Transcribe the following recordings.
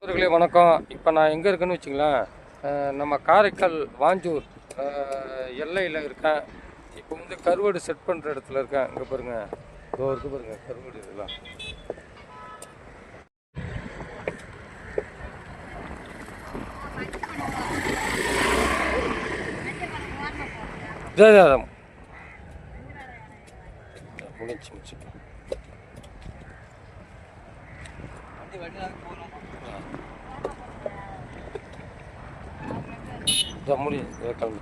நண்பர்களே வணக்கம். இப்போ நான் எங்கே இருக்கேன்னு வச்சுங்களேன், நம்ம காரைக்கால் வாஞ்சூர் எல்லையில் இருக்கேன். இப்போ வந்து கருவாடு செட் பண்ணுற இடத்துல இருக்கேன். இங்கே பாருங்கள், இதோ இருக்குது பாருங்கள் கருவாடு. இதெல்லாம் ஜெயதாதம் முடிச்சு முடியும் கிளம்பி.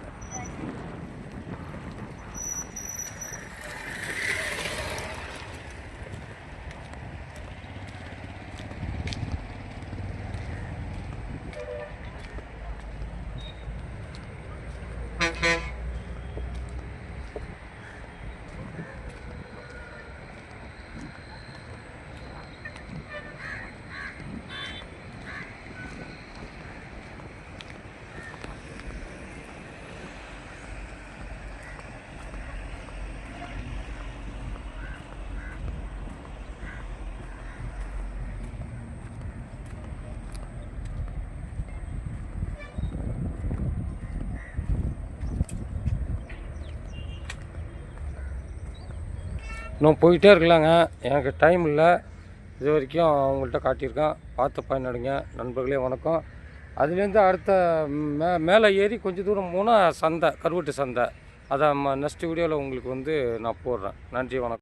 இன்னும் போயிட்டே இருக்கலாங்க, எனக்கு டைம் இல்லை. இது வரைக்கும் அவங்கள்ட்ட காட்டியிருக்கேன். பார்த்து பயனடைங்க நண்பர்களே, வணக்கம். அதுலேருந்து அடுத்த மேலே ஏறி கொஞ்சம் தூரம் போனால் சந்தை, கருவட்டு சந்தை. அதை நெக்ஸ்ட் வீடியோவில் உங்களுக்கு வந்து நான் போடுறேன். நன்றி, வணக்கம்.